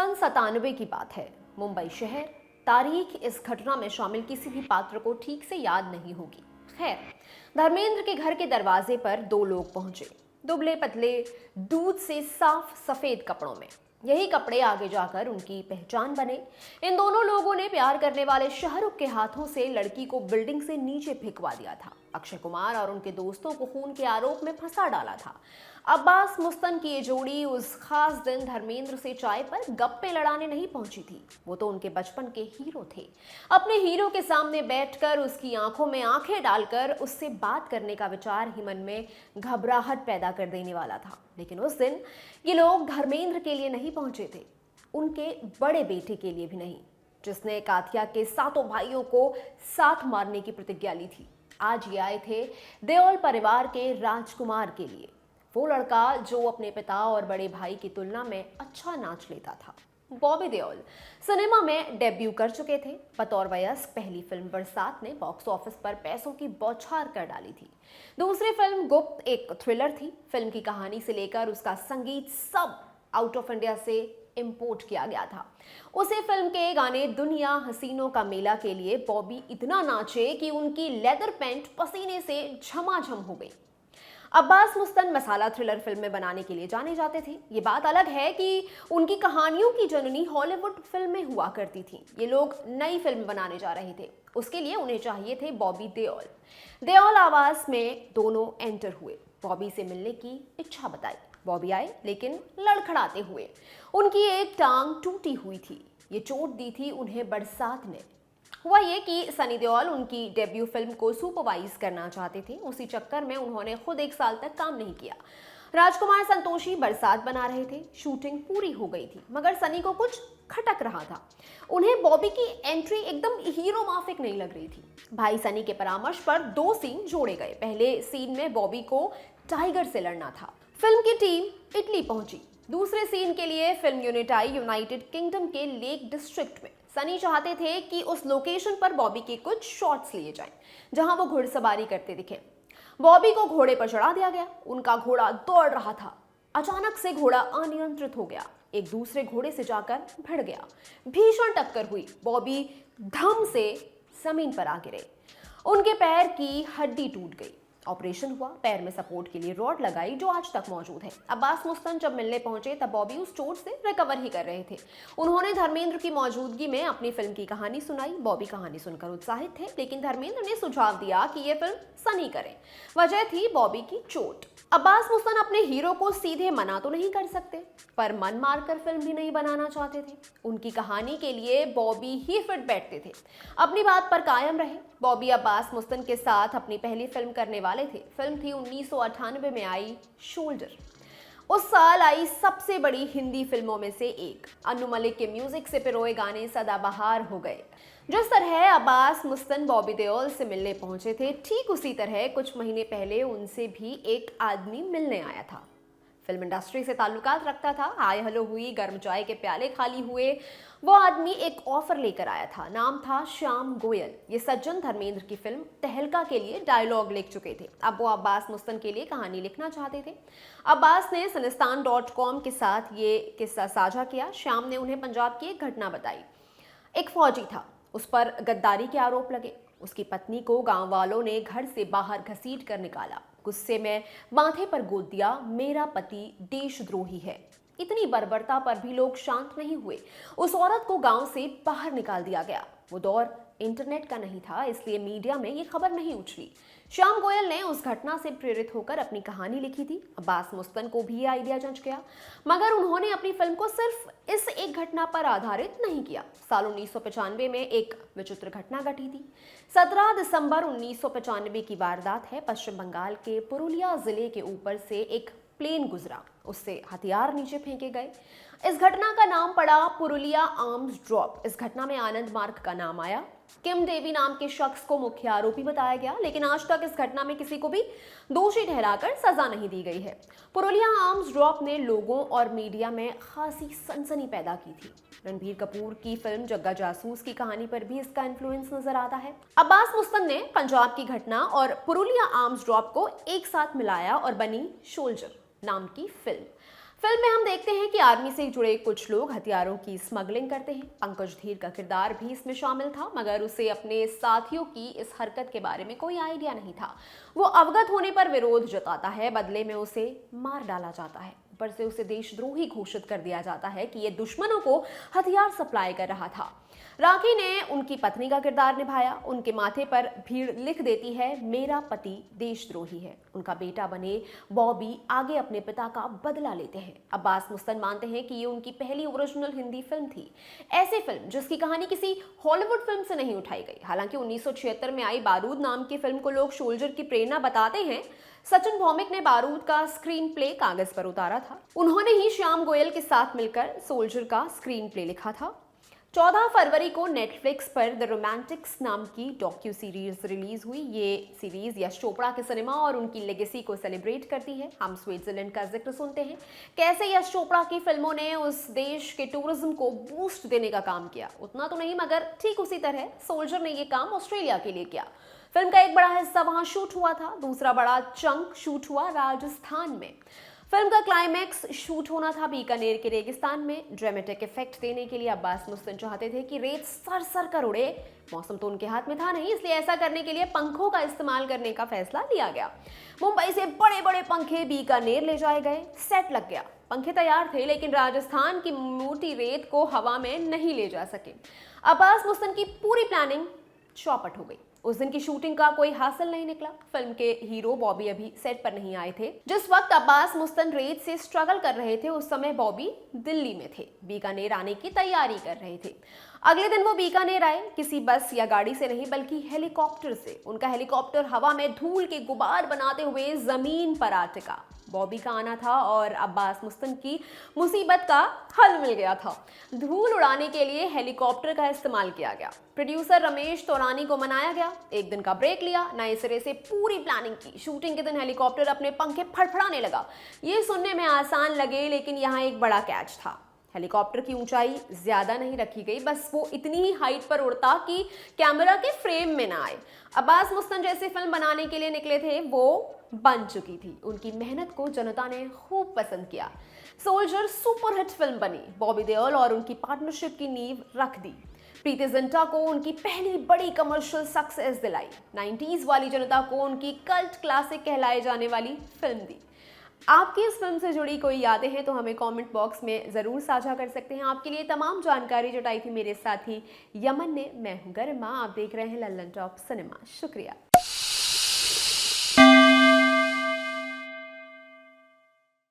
सन 97 की बात है। मुंबई शहर। तारीख इस घटना में शामिल किसी भी पात्र को ठीक से याद नहीं होगी। खैर, धर्मेंद्र के घर के दरवाजे पर दो लोग पहुंचे, दुबले पतले, दूध से साफ सफेद कपड़ों में। यही कपड़े आगे जाकर उनकी पहचान बने। इन दोनों लोगों ने प्यार करने वाले शाहरुख के हाथों से लड़की को बिल्डिंग से नीचे फेंकवा दिया था। अक्षय कुमार और उनके दोस्तों को खून के आरोप में फंसा डाला था। अब्बास मुस्तन की ये जोड़ी उस खास दिन धर्मेंद्र से चाय पर गप्पे लड़ाने नहीं पहुंची थी। वो तो उनके बचपन के हीरो थे। अपने हीरो के सामने बैठकर उसकी आंखों में आंखें डालकर उससे बात करने का विचार ही मन में घबराहट पैदा कर देने वाला था। लेकिन उस दिन ये लोग धर्मेंद्र के लिए नहीं पहुंचे थे, उनके बड़े बेटे के लिए भी नहीं, जिसने काथिया के सातों भाइयों को साथ मारने की प्रतिज्ञा ली थी। आज ये आए थे देओल परिवार के राजकुमार के लिए, वो लड़का जो अपने पिता और बड़े भाई की तुलना में अच्छा नाच लेता था। बॉबी देओल सिनेमा में डेब्यू कर चुके थे। बतौर वयस्क पहली फिल्म बरसात ने बॉक्स ऑफिस पर पैसों की बौछार कर डाली थी। दूसरी फिल्म गुप्त एक थ्रिलर थी। फिल्म की कहानी से लेकर उसका संगीत सब आउट ऑफ इंडिया से इंपोर्ट किया गया था। उसी फिल्म के गाने दुनिया हसीनों का मेला के लिए बॉबी इतना नाचे कि उनकी लेदर पैंट पसीने से झमाझम हो गई। अब्बास मुस्तन मसाला थ्रिलर फिल्में बनाने के लिए जाने जाते थे। ये बात अलग है कि उनकी कहानियों की जननी हॉलीवुड फिल्में हुआ करती थी। ये लोग नई फिल्म बनाने जा रहे थे, उसके लिए उन्हें चाहिए थे बॉबी देओल। देओल आवास में दोनों एंटर हुए, बॉबी से मिलने की इच्छा बताई। बॉबी आए, लेकिन लड़खड़ाते हुए। उनकी एक टांग टूटी हुई थी, ये चोट दी थी उन्हें बरसात ने। हुआ ये कि सनी देओल उनकी डेब्यू फिल्म को सुपरवाइज करना चाहते थे। उसी चक्कर में उन्होंने खुद एक साल तक काम नहीं किया। राजकुमार संतोषी बरसात बना रहे थे, शूटिंग पूरी हो गई थी, मगर सनी को कुछ खटक रहा था। उन्हें बॉबी की एंट्री एकदम हीरो माफिक नहीं लग रही थी। भाई सनी के परामर्श पर दो सीन जोड़े गए। पहले सीन में बॉबी को टाइगर से लड़ना था। फिल्म की टीम इटली पहुंची। दूसरे सीन के लिए फिल्म यूनिट आई यूनाइटेड किंगडम के लेक डिस्ट्रिक्ट में। सनी चाहते थे कि उस लोकेशन पर बॉबी के कुछ शॉट्स लिए जाएं, जहां वो घुड़सवारी करते दिखे। बॉबी को घोड़े पर चढ़ा दिया गया। उनका घोड़ा दौड़ रहा था। अचानक से घोड़ा अनियंत्रित हो गया, एक दूसरे घोड़े से जाकर भिड़ गया। भीषण टक्कर हुई। बॉबी धम से जमीन पर आ गिरे। उनके पैर की हड्डी टूट गई। ऑपरेशन हुआ, पैर में सपोर्ट के लिए रॉड लगाई जो आज तक मौजूद है। अब्बास मुस्तन जब मिलने पहुंचे तब बॉबी उस चोट से रिकवर ही कर रहे थे। उन्होंने धर्मेंद्र की मौजूदगी में अपनी फिल्म की कहानी सुनाई। बॉबी कहानी सुनकर उत्साहित थे, लेकिन धर्मेंद्र ने सुझाव दिया कि यह फिल्म सनी करे। वजह थी बॉबी की चोट। अब्बास मुस्तन अपने हीरो को सीधे मना तो नहीं कर सकते, पर मन मारकर फिल्म भी नहीं बनाना चाहते थे। उनकी कहानी के लिए बॉबी ही फिट बैठते थे। अपनी बात पर कायम रहे। बॉबी अब्बास मुस्तन के साथ अपनी पहली फिल्म करने वाले थे। फिल्म थी 1998 में आई शोल्डर। उस साल आई सबसे बड़ी हिंदी फिल्मों में से एक। अनु मलिक के म्यूजिक से पिरोए गाने सदाबहार हो गए। जिस तरह अब्बास मुस्तन बॉबी देओल से मिलने पहुंचे थे, ठीक उसी तरह कुछ महीने पहले उनसे भी एक आदमी मिलने आया था। फिल्म इंडस्ट्री से ताल्लुकात रखता था। हाय हेलो हुई, गर्म चाय के प्याले खाली हुए। वो आदमी एक ऑफर लेकर आया था। नाम था श्याम गोयल। ये सज्जन धर्मेंद्र की फिल्म तहलका के लिए डायलॉग लिख चुके थे। अब वो अब्बास मुस्तन के लिए कहानी लिखना चाहते थे। अब्बास ने सिनेस्तान.com के साथ ये किस्सा साझा किया। श्याम ने उन्हें पंजाब की एक घटना बताई। एक फौजी था, उस पर गद्दारी के आरोप लगे। उसकी पत्नी को गांव वालों ने घर से बाहर घसीट कर निकाला। गुस्से में माथे पर गोद दिया, मेरा पति देशद्रोही है। इतनी बर्बरता पर भी लोग शांत नहीं हुए। उस औरत को गांव से बाहर निकाल दिया गया। वो दौर इंटरनेट का नहीं था, इसलिए मीडिया में ये खबर नहीं उछली। श्याम गोयल ने उस घटना से प्रेरित होकर अपनी कहानी लिखी थी। अब्बास मुस्तन को भी आइडिया जंच गया, मगर उन्होंने अपनी फिल्म को सिर्फ इस एक घटना पर आधारित नहीं किया। साल 1995 में एक विचित्र घटना घटी थी। 17 दिसंबर 1995 की वारदात है। पश्चिम बंगाल के पुरुलिया जिले के ऊपर से एक प्लेन गुजरा, उससे हथियार नीचे फेंके गए। इस घटना का नाम पड़ा पुरुलिया आर्म्स ड्रॉप। इस घटना में आनंद मार्ग का नाम आया। किम डेवी नाम के शख्स को मुख्य आरोपी बताया गया, लेकिन आज तक इस घटना में किसी को भी दोषी ठहराकर सजा नहीं दी गई है। पुरुलिया आर्म्स ड्रॉप ने लोगों और मीडिया में खासी सनसनी पैदा की थी। रणबीर कपूर की फिल्म जग्गा जासूस की कहानी पर भी इसका इन्फ्लुएंस नजर आता है। अब्बास मुस्तन ने पंजाब की घटना और पुरुलिया आर्म्स ड्रॉप को एक साथ मिलाया और बनी शोल्डर नाम की फिल्म। फिल्म में हम देखते हैं कि आर्मी से जुड़े कुछ लोग हथियारों की स्मगलिंग करते हैं। पंकज धीर का किरदार भी इसमें शामिल था, मगर उसे अपने साथियों की इस हरकत के बारे में कोई आइडिया नहीं था। वो अवगत होने पर विरोध जताता है, बदले में उसे मार डाला जाता है। ऊपर से उसे देशद्रोही घोषित कर दिया जाता है कि ये दुश्मनों को हथियार सप्लाई कर रहा था। राखी ने उनकी पत्नी का किरदार निभाया। उनके माथे पर भीड़ लिख देती है, मेरा पति देशद्रोही है। उनका बेटा बने बॉबी आगे अपने पिता का बदला लेते हैं। अब्बास मुस्तन मानते हैं कि ये उनकी पहली ओरिजिनल हिंदी फिल्म थी, ऐसी फिल्म जिसकी कहानी किसी हॉलीवुड फिल्म से नहीं उठाई गई। हालांकि 1976 में आई बारूद नाम की फिल्म को लोग सोल्जर की प्रेरणा बताते हैं। सचिन भौमिक ने बारूद का स्क्रीन प्ले कागज पर उतारा था। उन्होंने ही श्याम गोयल के साथ मिलकर सोल्जर का स्क्रीन प्ले लिखा था। 14 फरवरी को नेटफ्लिक्स पर द रोमांटिक्स नाम की डॉक्यू सीरीज रिलीज हुई। ये सीरीज यश चोपड़ा के सिनेमा और उनकी लेगेसी को सेलिब्रेट करती है। हम स्विट्जरलैंड का जिक्र सुनते हैं, कैसे यश चोपड़ा की फिल्मों ने उस देश के टूरिज्म को बूस्ट देने का काम किया। उतना तो नहीं, मगर ठीक उसी तरह सोल्जर ने ये काम ऑस्ट्रेलिया के लिए किया। फिल्म का एक बड़ा हिस्सा वहां शूट हुआ था, दूसरा बड़ा चंक शूट हुआ राजस्थान में। फिल्म का क्लाइमैक्स शूट होना था बीकानेर के रेगिस्तान में। ड्रामेटिक इफेक्ट देने के लिए अब्बास मुस्तन चाहते थे कि रेत सर सर कर उड़े। मौसम तो उनके हाथ में था नहीं, इसलिए ऐसा करने के लिए पंखों का इस्तेमाल करने का फैसला लिया गया। मुंबई से बड़े बड़े पंखे बीकानेर ले जाए गए, सेट लग गया। पंखे तैयार थे, लेकिन राजस्थान की मोटी रेत को हवा में नहीं ले जा सके। अब्बास मुस्तन की पूरी प्लानिंग चौपट हो गई। उस दिन की शूटिंग का कोई हासिल नहीं निकला। फिल्म के हीरो बॉबी अभी सेट पर नहीं आए थे। जिस वक्त अब्बास मुस्तन रेत से स्ट्रगल कर रहे थे, उस समय बॉबी दिल्ली में थे, बीकानेर आने की तैयारी कर रहे थे। अगले दिन वो बीकानेर आए, किसी बस या गाड़ी से नहीं बल्कि हेलीकॉप्टर से। उनका हेलीकॉप्टर हवा में धूल के गुबार बनाते हुए जमीन पर आ टिका। बॉबी का आना था और अब्बास मुस्तन की मुसीबत का हल मिल गया था। धूल उड़ाने के लिए हेलीकॉप्टर का इस्तेमाल किया गया। प्रोड्यूसर रमेश तौरानी को मनाया गया, एक दिन का ब्रेक लिया, नए सिरे से पूरी प्लानिंग की। शूटिंग के दिन हेलीकॉप्टर अपने पंखे फड़फड़ाने लगा। ये सुनने में आसान लगे, लेकिन यहाँ एक बड़ा कैच था। हेलीकॉप्टर की ऊंचाई ज्यादा नहीं रखी गई, बस वो इतनी ही हाइट पर उड़ता कि कैमरा के फ्रेम में ना आए। अब्बास मुस्तन जैसी फिल्म बनाने के लिए निकले थे, वो बन चुकी थी। उनकी मेहनत को जनता ने खूब पसंद किया। सोल्जर सुपरहिट फिल्म बनी। बॉबी देओल और उनकी पार्टनरशिप की नींव रख दी। प्रीति जिंटा को उनकी पहली बड़ी कमर्शियल सक्सेस दिलाई। 90s वाली जनता को उनकी कल्ट क्लासिक कहलाए जाने वाली फिल्म दी। आपकी इस फिल्म से जुड़ी कोई यादें हैं तो हमें कमेंट बॉक्स में ज़रूर साझा कर सकते हैं। आपके लिए तमाम जानकारी जुटाई थी मेरे साथी यमन ने। मैं हूं गरिमा, आप देख रहे हैं लल्लन टॉप सिनेमा। शुक्रिया।